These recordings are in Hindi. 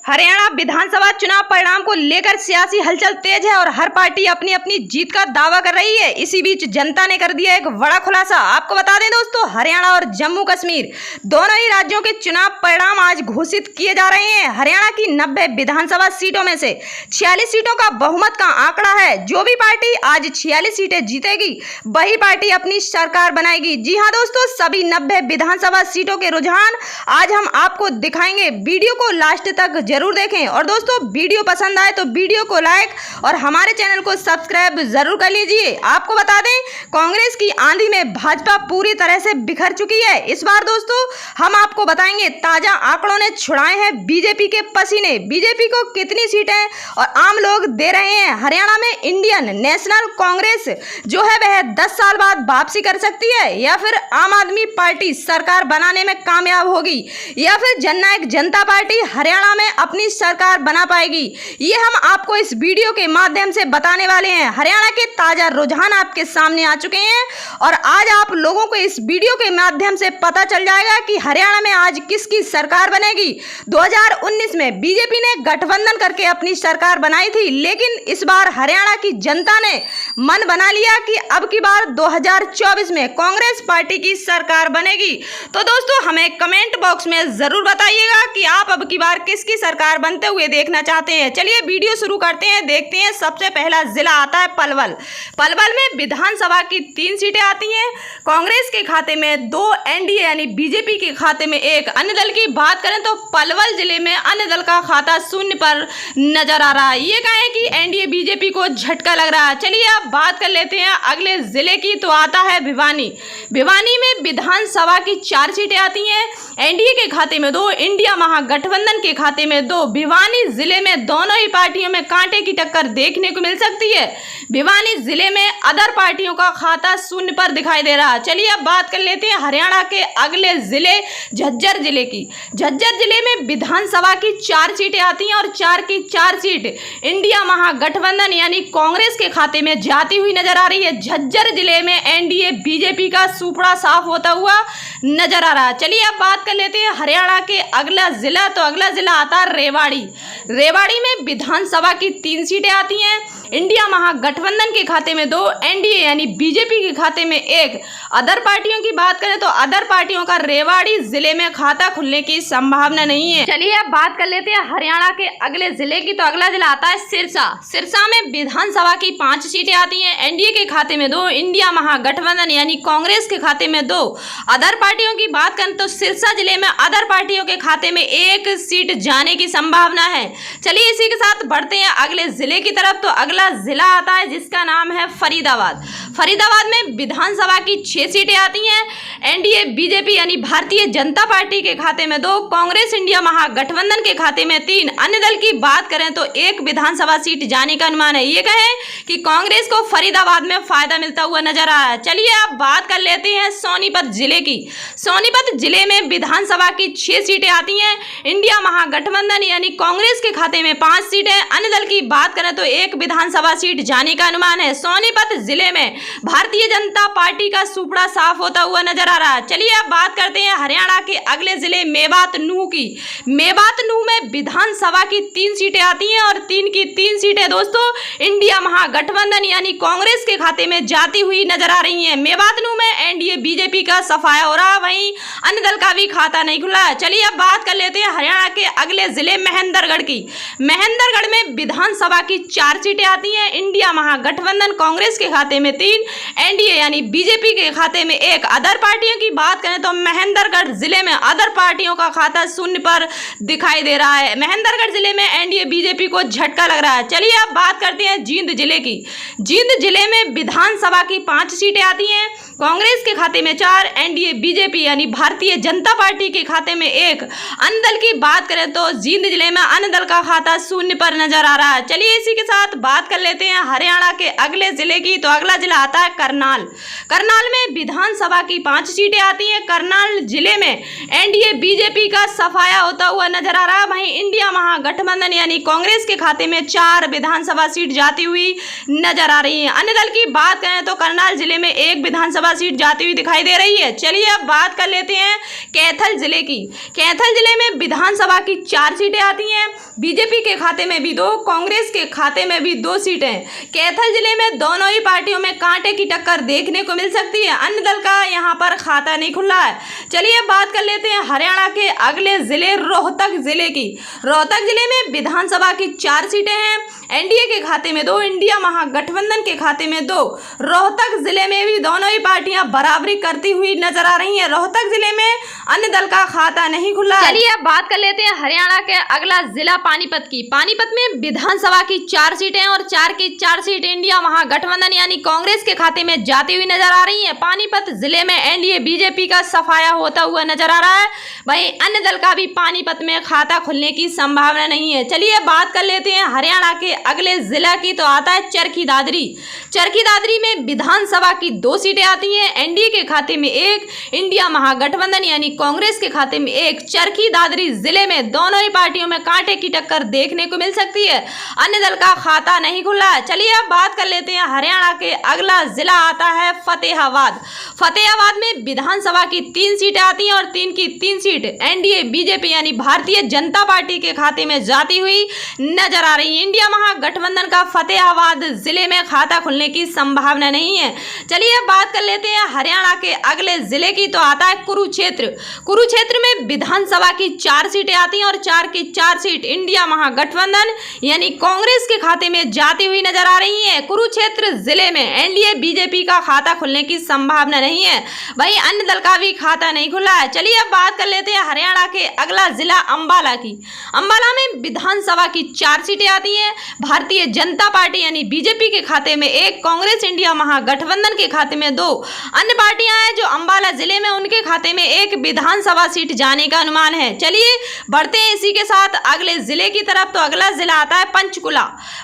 हरियाणा विधानसभा चुनाव परिणाम को लेकर सियासी हलचल तेज है और हर पार्टी अपनी अपनी जीत का दावा कर रही है। इसी बीच जनता ने कर दिया एक बड़ा खुलासा। आपको बता दें दोस्तों, हरियाणा और जम्मू कश्मीर दोनों ही राज्यों के चुनाव परिणाम आज घोषित किए जा रहे हैं। हरियाणा की 90 विधानसभा सीटों में से 46 सीटों का बहुमत का आंकड़ा है। जो भी पार्टी आज 46 सीटें जीतेगी वही पार्टी अपनी सरकार बनाएगी। जी हाँ दोस्तों, सभी 90 विधानसभा सीटों के रुझान आज हम आपको दिखाएंगे। वीडियो को लास्ट तक जरूर देखें और दोस्तों वीडियो पसंद आए तो वीडियो को लाइक और हमारे चैनल को सब्सक्राइब जरूर कर लीजिए। आपको बता दें, कांग्रेस की आंधी में भाजपा पूरी तरह से बिखर चुकी है। इस बार दोस्तों हम आपको बताएंगे ताजा आंकड़ों ने छुड़ाए हैं बीजेपी के पसीने। बीजेपी को कितनी सीटें और आम लोग दे रहे हैं। हरियाणा में इंडियन नेशनल कांग्रेस जो है वह 10 साल बाद वापसी कर सकती है या फिर आम आदमी पार्टी सरकार बनाने में कामयाब होगी या फिर जननायक जनता पार्टी हरियाणा में अपनी सरकार बना पाएगी। ये हम आपको इस वीडियो के माध्यम से बताने वाले हैं। हरियाणा के ताजा रुझान आपके सामने आ चुके हैं और आज आप लोगों को इस वीडियो के माध्यम से पता चल जाएगा कि हरियाणा में आज किसकी सरकार बनेगी। 2019 में बीजेपी ने गठबंधन करके अपनी सरकार बनाई थी, लेकिन इस बार हरियाणा की जनता ने मन बना लिया कि अब की बार 2024 में कांग्रेस पार्टी की सरकार बनेगी। तो दोस्तों हमें कमेंट बॉक्स में जरूर बताइएगा कि आप अब की बार किसकी सरकार बनते हुए देखना चाहते हैं। चलिए वीडियो शुरू करते हैं, देखते हैं। सबसे पहला जिला आता है पलवल। पलवल में विधानसभा की 3 सीटें आती हैं। कांग्रेस के खाते में 2, एनडीए यानी बीजेपी के खाते में 1। अन्य दल की बात करें तो पलवल जिले में अन्य दल का खाता 0 पर नजर आ रहा है। ये कहें कि एनडीए बीजेपी को झटका लग रहा है। चलिए अब बात कर लेते हैं अगले जिले की, तो आता है भिवानी। भिवानी में विधानसभा की 4 सीटें आती हैं। एनडीए के खाते में 2, इंडिया महागठबंधन के खाते में 2। भिवानी जिले में दोनों ही पार्टियों में कांटे की टक्कर देखने को मिल सकती है। भिवानी जिले में अदर पार्टियों का खाता 0 पर दिखाई दे रहा है। चलिए अब बात कर लेते हैं हरियाणा के अगले जिले झज्जर जिले की। झज्जर जिले में विधानसभा की 4 सीटें आती हैं और 4 की 4 सीट इंडिया महागठबंधन यानी कांग्रेस के खाते में जाती हुई नजर आ रही है। झज्जर जिले में एनडीए बीजेपी का सुपड़ा साफ होता हुआ नजर आ रहा है। चलिए अब बात कर लेते हैं हरियाणा के अगला जिला, तो अगला जिला आता है रेवाड़ी। रेवाड़ी में विधानसभा की 3 सीटें आती हैं। इंडिया महागठबंधन के खाते में 2, एनडीए यानी बीजेपी के खाते में 1। अदर पार्टियों की बात करें तो अदर पार्टियों का रेवाड़ी जिले में खाता खुलने की संभावना नहीं है। चलिए अब बात कर लेते हैं हरियाणा के अगले जिले की, तो अगला जिला आता है सिरसा। सिरसा में विधानसभा की 5 सीटें आती हैं। एनडीए के खाते में 2, इंडिया महागठबंधन यानी कांग्रेस के खाते में 2। अदर पार्टियों की बात करें तो सिरसा जिले में अदर पार्टियों के खाते में 1 सीट जाने की संभावना है। चलिए इसी के साथ बढ़ते हैं अगले जिले की तरफ, तो अगला जिला आता है जिसका नाम है फरीदाबाद। फरीदाबाद में विधानसभा की 6 सीटें आती हैं। एनडीए बीजेपी यानी भारतीय जनता पार्टी के खाते में 2, कांग्रेस इंडिया महागठबंधन के खाते में 3। अन्य दल की बात करें तो 1 विधानसभा सीट जाने का अनुमान है। ये कहें कि कांग्रेस को फरीदाबाद में फायदा मिलता हुआ नजर आ रहा है। चलिए अब बात कर लेते हैं सोनीपत जिले की। सोनीपत जिले में विधानसभा की 6 सीटें आती हैं। इंडिया महागठबंधन यानी कांग्रेस के खाते में 5 सीटें। अन्य दल की बात करें तो 1 विधानसभा सीट जाने का अनुमान है। सोनीपत जिले में भारतीय जनता पार्टी का सुपड़ा साफ होता हुआ नजर आ रहा है। चलिए अब बात करते हैं हरियाणा के अगले जिले मेवात नूह की। मेवात नूह में विधानसभा की 3 सीटें आती हैं और 3 की 3 सीटें दोस्तों इंडिया महागठबंधन यानी कांग्रेस के खाते में जाती हुई नजर आ रही हैं। मेवात नूह में एनडीए बीजेपी का सफाया हो रहा है, वहीं अन्य दल का भी खाता नहीं खुला है। चलिए अब बात कर लेते हैं हरियाणा के अगले जिले महेंद्रगढ़ की। महेंद्रगढ़ में विधानसभा की 4 सीटें आती हैं। इंडिया महागठबंधन कांग्रेस के खाते में 3, एनडीए यानी बीजेपी के खाते में 1। अदर पार्टियों की बात करें तो महेंद्रगढ़ जिले में अदर पार्टियों का खाता 0 पर दिखाई दे रहा है। महेंद्रगढ़ जिले में एनडीए बीजेपी को झटका लग रहा है। चलिए अब बात करते हैं जींद जिले की। जींद जिले में विधानसभा की 5 सीटें आती हैं। कांग्रेस के खाते में 4, एनडीए बीजेपी यानी भारतीय जनता पार्टी के खाते में 1। अन्य दल की बात करें तो जींद जिले में अन्य दल का खाता 0 पर नजर आ रहा है। चलिए इसी के साथ बात कर लेते हैं हरियाणा के अगले जिले की, तो अगला जिला आता है करनाल। करनाल में विधानसभा की 5 सीटें आती हैं। करनाल जिले में एनडीए बीजेपी का सफाया होता हुआ नजर आ रहा है, वहीं इंडिया महागठबंधन यानी कांग्रेस के खाते में 4 विधानसभा सीट जाती हुई नजर आ रही है। अन्य दल की बात करें तो करनाल जिले में 1 विधानसभा सीट जाती हुई दिखाई दे रही है। चलिए अब बात कर लेते हैं कैथल जिले की। कैथल जिले में विधानसभा की 4 सीटें आती हैं, बीजेपी के खाते में भी 2, कांग्रेस के खाते में भी 2 सीटें। कैथल जिले में दोनों ही पार्टियों में कांटे की टक्कर देखने को मिल सकती है। अन्य दल का यहां पर खाता नहीं खुला है। चलिए बात कर लेते हैं हरियाणा के अगले जिले रोहतक जिले की। रोहतक जिले में विधानसभा की 4 सीटें हैं, एनडीए के खाते में 2, इंडिया महागठबंधन के खाते में 2। रोहतक जिले में भी दोनों ही पार्टियां बराबरी करती हुई नजर आ रही हैं। रोहतक जिले में अन्य दल का खाता नहीं खुला। चलिए अब बात कर लेते हैं हरियाणा के अगला जिला पानीपत की। पानीपत में विधानसभा की 4 सीटें और 4 की 4 सीट इंडिया महागठबंधन यानी कांग्रेस के खाते में जाती हुई नजर आ रही है। पानीपत जिले में एनडीए बीजेपी का सफाया होता हुआ नजर आ रहा है। वहीं अन्य दल का भी पानीपत में खाता खुलने की संभावना नहीं है। चलिए बात कर लेते हैं हरियाणा के अगले जिला की, तो आता है चरखी दादरी। चरखी दादरी में विधानसभा की 2 सीटें आती हैं, एनडीए के खाते में 1, इंडिया महागठबंधन यानी कांग्रेस के खाते में 1। चरखी दादरी जिले में दोनों ही पार्टियों में कांटे की टक्कर देखने को मिल सकती है। अन्य दल का खाता नहीं खुला है। चलिए अब बात कर लेते हैं हरियाणा के अगला जिला आता है फतेहाबाद। फतेहाबाद में विधानसभा की 3 सीटें आती हैं और 3 की 3 सीट एनडीए बीजेपी यानी भारतीय जनता पार्टी के खाते में जाती हुई नजर आ रही है। इंडिया महागठबंधन का फतेहाबाद जिले में खाता खुलने की संभावना नहीं है। चलिए अब बात कर लेते हैं हरियाणा के अगले जिले की, तो आता है कुरुक्षेत्र। कुरुक्षेत्र में विधानसभा की 4 सीटें आती हैं और 4 की 4 सीट इंडिया महागठबंधन यानी कांग्रेस के खाते में जाती हुई नजर आ रही है। कुरुक्षेत्र जिले में एनडीए बीजेपी का खाता खुलने की संभावना नहीं है। वहीं अन्य दल का भी खाता नहीं खुला है। चलिए अब बात कर लेते हैं हरियाणा के अगला जिला अंबाला की। अंबाला में विधानसभा की 4 सीटें आती हैं, भारतीय जनता पार्टी यानी बीजेपी के खाते में 1, कांग्रेस इंडिया महागठबंधन के खाते में 2। अन्य पार्टियां हैं जो अंबाला जिले में, उनके खाते में 1 विधानसभा सीट जाने का अनुमान है। चलिए बढ़ते हैं इसी के साथ अगले जिले की तरफ, तो अगला जिला आता है पंचकुला।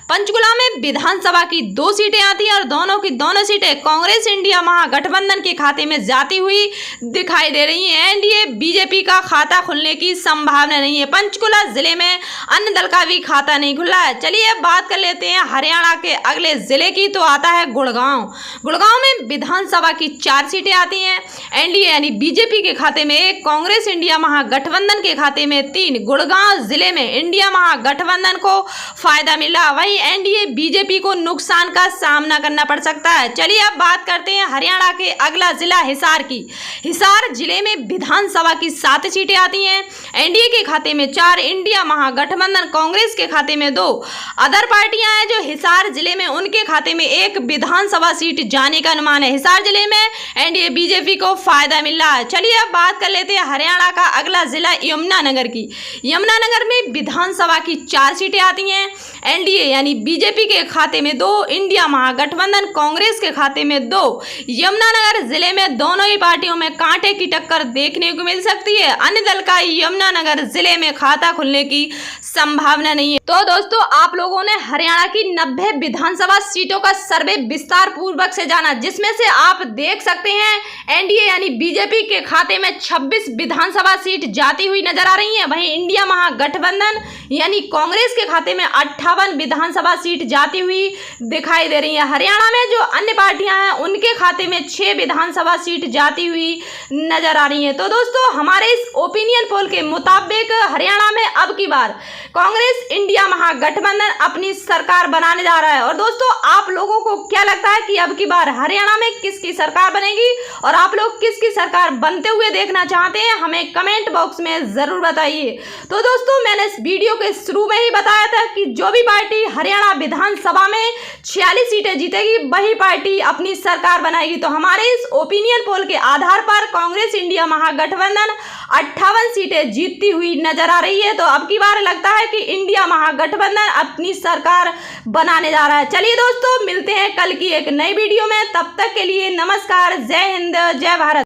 पंचकुला में विधानसभा की 2 सीटें आती हैं और दोनों की दोनों सीटें कांग्रेस इंडिया महागठबंधन के खाते में जाती हुई दिखाई दे रही है। एनडीए बीजेपी का खाता खुलने की संभावना नहीं है। पंचकुला जिले में अन्य दल का भी खाता नहीं खुला है। चलिए अब बात कर लेते हैं हरियाणा के अगले जिले की, तो आता है गुड़गांव। गुड़गांव में विधानसभा की 4 सीटें आती हैं, एनडीए यानी बीजेपी के खाते में 1, कांग्रेस इंडिया महागठबंधन के खाते में 3। गुड़गांव जिले में इंडिया महागठबंधन को फायदा मिला, वहीं एनडीए बीजेपी को नुकसान का सामना करना पड़ सकता है। चलिए अब बात करते हैं हरियाणा के अगला जिला हिसार की। हिसार जिले में विधानसभा की 7 सीटें आती हैं, एनडीए के खाते में 4, इंडिया महागठबंधन कांग्रेस के खाते में 2। अदर पार्टियां हैं जो हिसार जिले में, उनके खाते में 1 विधानसभा सीट जाने का अनुमान है। हिसार जिले में एनडीए बीजेपी को फायदा मिल रहा है। चलिए अब बात कर लेते हैं हरियाणा का अगला जिला यमुनानगर की। यमुनानगर में विधानसभा की 4 सीटें आती हैं, एनडीए यानी बीजेपी के खाते में 2, इंडिया महागठबंधन कांग्रेस के खाते में 2। यमुनानगर जिले में दोनों ही पार्टियों में कांटे की टक्कर देखने को मिल सकती है। अन्य दल का यमुनानगर जिले में खाता खुलने की संभावना नहीं है। तो दोस्तों आप लोगों ने हरियाणा की 90 विधानसभा सीटों का सर्वे विस्तार पूर्वक से जाना, जिसमें से आप देख सकते हैं एनडीए यानी बीजेपी के खाते में 26 विधानसभा सीट जाती हुई नजर आ रही है। वहीं इंडिया महागठबंधन यानी कांग्रेस के खाते में 58 विधानसभा सीट जाती हुई दिखाई दे रही है। हरियाणा में जो अन्य पार्टियां हैं उनके खाते में 6 विधानसभा सीट जाती हुई नजर आ रही है। तो दोस्तों हमारे इस ओपिनियन पोल के मुताबिक हरियाणा में अब की बार कांग्रेस इंडिया महागठबंधन अपनी सरकार बनाने जा रहा है। और दोस्तों आप लोगों को क्या लगता है कि अब की बार हरियाणा में किसकी सरकार बनेगी और आप लोग किसकी सरकार बनते हुए देखना चाहते हैं, हमें कमेंट बॉक्स में जरूर बताइए। तो दोस्तों मैंने इस वीडियो के शुरू में ही बताया था कि जो भी पार्टी हरियाणा विधानसभा में 46 सीटें जीतेगी वही पार्टी अपनी सरकार बनाएगी। तो हमारे इस ओपिनियन पोल के आधार पर कांग्रेस इंडिया महागठबंधन 58 सीटें जीतती हुई नजर आ रही है। तो अब की बार लगता है कि इंडिया महागठबंधन अपनी सरकार बनाने जा रहा है। चलिए दोस्तों मिलते हैं कल की एक नई वीडियो में, तब तक के लिए नमस्कार, जय हिंद, जय भारत।